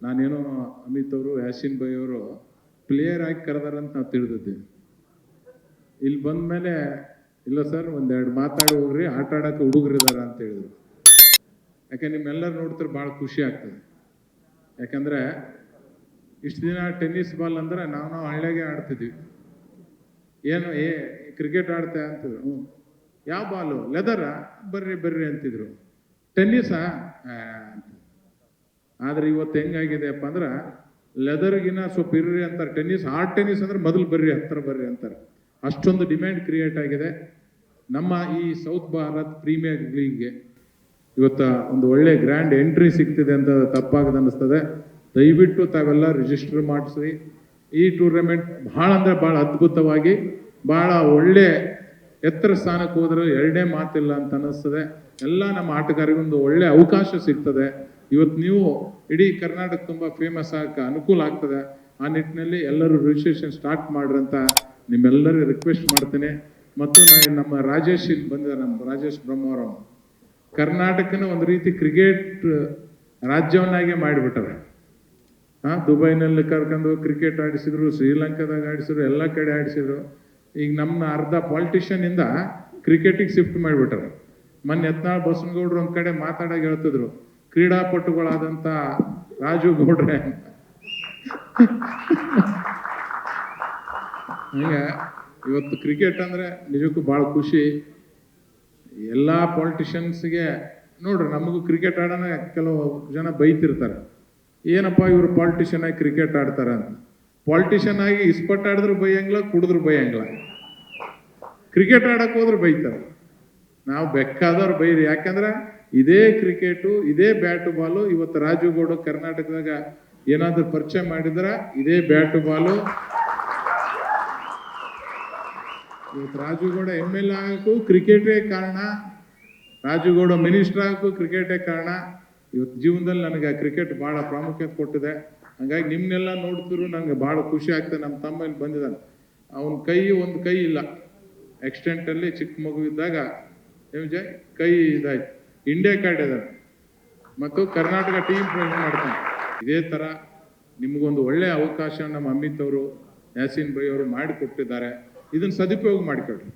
ನಾನೇನೋ ಅಮಿತ್ ಅವರು ಯಾಸಿನ್ ಬೈ ಅವರು ಪ್ಲೇಯರ್ ಆಗಿ ಕರೆದಾರಂತ ನಾವು ತಿಳಿದಿದ್ದೀವಿ. ಇಲ್ಲಿ ಬಂದ ಮೇಲೆ ಇಲ್ಲ ಸರ್ ಒಂದೆರಡು ಮಾತಾಡಿ ಹೋಗ್ರಿ, ಆಟ ಆಡೋಕೆ ಹುಡುಗರಿದಾರ ಅಂತ ಹೇಳಿದ್ರು. ಯಾಕೆ ನಿಮ್ಮೆಲ್ಲರೂ ನೋಡ್ತಾರೆ ಭಾಳ ಖುಷಿ ಆಗ್ತದೆ. ಯಾಕಂದರೆ ಇಷ್ಟು ದಿನ ಟೆನ್ನಿಸ್ ಬಾಲ್ ಅಂದ್ರೆ ನಾವು ಹಳ್ಳಿಯಾಗೆ ಆಡ್ತಿದ್ವಿ. ಏನು ಕ್ರಿಕೆಟ್ ಆಡ್ತಾ ಅಂತಿದ್ರು. ಯಾವ ಬಾಲು? ಲೆದರ? ಬರ್ರಿ ಬರ್ರಿ ಅಂತಿದ್ರು. ಟೆನ್ನಿಸಾ? ಆದರೆ ಇವತ್ತು ಹೆಂಗಾಗಿದೆಯಪ್ಪ ಅಂದ್ರೆ ಲೆದರ್ಗಿನ ಸ್ವಲ್ಪ ಇರ್ರಿ ಅಂತಾರೆ. ಟೆನ್ನಿಸ್, ಹಾರ್ಡ್ ಟೆನ್ನಿಸ್ ಅಂದ್ರೆ ಮೊದಲು ಬರ್ರಿ, ಹತ್ತಿರ ಬರ್ರಿ ಅಂತಾರೆ. ಅಷ್ಟೊಂದು ಡಿಮ್ಯಾಂಡ್ ಕ್ರಿಯೇಟ್ ಆಗಿದೆ. ನಮ್ಮ ಈ ಸೌತ್ ಭಾರತ್ ಪ್ರೀಮಿಯರ್ ಲೀಗ್ಗೆ ಇವತ್ತು ಒಂದು ಒಳ್ಳೆ ಗ್ರ್ಯಾಂಡ್ ಎಂಟ್ರಿ ಸಿಗ್ತಿದೆ ಅಂತ ತಪ್ಪಾಗದು ಅನ್ನಿಸ್ತದೆ. ದಯವಿಟ್ಟು ತಾವೆಲ್ಲ ರಿಜಿಸ್ಟರ್ ಮಾಡಿಸಿ. ಈ ಟೂರ್ನಮೆಂಟ್ ಭಾಳ ಅಂದರೆ ಭಾಳ ಅದ್ಭುತವಾಗಿ ಭಾಳ ಒಳ್ಳೆ ಎತ್ತರ ಸ್ಥಾನಕ್ಕೆ ಹೋದ್ರೆ ಎರಡನೇ ಮಾತಿಲ್ಲ ಅಂತ ಅನ್ನಿಸ್ತದೆ. ಎಲ್ಲ ನಮ್ಮ ಆಟಗಾರರಿಗೊಂದು ಒಳ್ಳೆ ಅವಕಾಶ ಸಿಗ್ತದೆ. ಇವತ್ತು ನೀವು ಇಡೀ ಕರ್ನಾಟಕ ತುಂಬ ಫೇಮಸ್ ಆಗಕ್ಕೆ ಅನುಕೂಲ ಆಗ್ತದೆ. ಆ ನಿಟ್ಟಿನಲ್ಲಿ ಎಲ್ಲರೂ ರಿಜಿಸ್ಟ್ರೇಷನ್ ಸ್ಟಾರ್ಟ್ ಮಾಡ್ರಿ ಅಂತ ನಿಮ್ಮೆಲ್ಲರೂ ರಿಕ್ವೆಸ್ಟ್ ಮಾಡ್ತೇನೆ. ಮತ್ತು ನಮ್ಮ ರಾಜೇಶ್ ಇಲ್ಲಿ ಬಂದಿದ್ದಾರೆ, ನಮ್ಮ ರಾಜೇಶ್ ಬ್ರಹ್ಮವರಂ ಕರ್ನಾಟಕನ ಒಂದು ರೀತಿ ಕ್ರಿಕೆಟ್ ರಾಜ್ಯವನ್ನಾಗೆ ಮಾಡಿಬಿಟ್ಟಾರೆ. ದುಬೈನಲ್ಲಿ ಕರ್ಕೊಂಡು ಕ್ರಿಕೆಟ್ ಆಡಿಸಿದ್ರು, ಶ್ರೀಲಂಕಾದಾಗ ಆಡಿಸಿದ್ರು, ಎಲ್ಲ ಕಡೆ ಆಡಿಸಿದ್ರು. ಈಗ ನಮ್ಮ ಅರ್ಧ ಪಾಲಿಟಿಷಿಯನ್ ಕ್ರಿಕೆಟಿಗೆ ಶಿಫ್ಟ್ ಮಾಡಿಬಿಟ್ಟಾರೆ. ಮೊನ್ನೆ ಯತ್ನಾಳ್ ಬಸನಗೌಡರು ಒಂದು ಕಡೆ ಮಾತಾಡಾಗ ಹೇಳ್ತಿದ್ರು, ಕ್ರೀಡಾಪಟುಗಳಾದಂಥ ರಾಜು ಗೌಡ್ರೆ ಅಂತ. ಹಂಗೆ ಇವತ್ತು ಕ್ರಿಕೆಟ್ ಅಂದರೆ ನಿಜಕ್ಕೂ ಭಾಳ ಖುಷಿ. ಎಲ್ಲ ಪಾಲಿಟಿಷಿಯನ್ಸ್ಗೆ ನೋಡ್ರಿ, ನಮಗೂ ಕ್ರಿಕೆಟ್ ಆಡೋಣ ಕೆಲವು ಜನ ಬೈತಿರ್ತಾರೆ, ಏನಪ್ಪ ಇವರು ಪಾಲಿಟಿಷಿಯನ್ ಆಗಿ ಕ್ರಿಕೆಟ್ ಆಡ್ತಾರೆ ಅಂತ. ಪಾಲಿಟಿಷಿಯನ್ ಆಗಿ ಇಸ್ಪಟ್ ಆಡಿದ್ರು ಬೈಯಂಗಿಲ್ಲ, ಕುಡಿದ್ರು ಬೈಯಂಗಿಲ್ಲ. ಕ್ರಿಕೆಟ್ ಆಡಕ್ಕೆ ಹೋದ್ರೆ ಬೈತಾರೆ. ನಾವು ಬೇಕಾದವ್ರು ಬೈರಿ. ಯಾಕಂದ್ರೆ ಇದೇ ಕ್ರಿಕೆಟು, ಇದೇ ಬ್ಯಾಟು ಬಾಲು. ಇವತ್ತು ರಾಜು ಗೌಡ ಕರ್ನಾಟಕದಾಗ ಏನಾದರೂ ಪರಿಚಯ ಮಾಡಿದ್ರೆ ಇದೇ ಬ್ಯಾಟು ಬಾಲು. ಇವತ್ತು ರಾಜುಗೌಡ MLA ಆಗಕ್ಕೂ ಕ್ರಿಕೆಟೇ ಕಾರಣ, ರಾಜುಗೌಡ ಮಿನಿಸ್ಟರ್ ಆಗಕ್ಕೂ ಕ್ರಿಕೆಟೇ ಕಾರಣ. ಇವತ್ತು ಜೀವನದಲ್ಲಿ ನನಗೆ ಕ್ರಿಕೆಟ್ ಭಾಳ ಪ್ರಾಮುಖ್ಯತೆ ಕೊಟ್ಟಿದೆ. ಹಾಗಾಗಿ ನಿಮ್ಮನ್ನೆಲ್ಲ ನೋಡ್ತಿರು ನನಗೆ ಭಾಳ ಖುಷಿ ಆಗ್ತದೆ. ನಮ್ಮ ತಮ್ಮ ಇಲ್ಲಿ ಬಂದಿದ್ದಾನೆ, ಅವನ ಒಂದು ಕೈ ಇಲ್ಲ, ಎಕ್ಸ್ಟೆಂಟಲ್ಲಿ ಚಿಕ್ಕ ಮಗು ಇದ್ದಾಗ ವಿಜಯ್ ಕೈ ಇದಾಯ್ತು, ಇಂಡಿಯಾ ಕಾರ್ಡ್ ಇದ್ದಾನೆ ಮತ್ತು ಕರ್ನಾಟಕ ಟೀಮ್ ಪ್ರೆಸೆಂಟ್ ಮಾಡ್ತಾನೆ. ಇದೇ ಥರ ನಿಮಗೊಂದು ಒಳ್ಳೆಯ ಅವಕಾಶ ನಮ್ಮ ಅಮಿತ್ ಅವರು, ಯಾಸಿನ್ ಬೈ ಅವರು ಮಾಡಿಕೊಟ್ಟಿದ್ದಾರೆ. ಇದನ್ನು ಸದುಪಯೋಗ ಮಾಡಿಕೊಡ್ರಿ.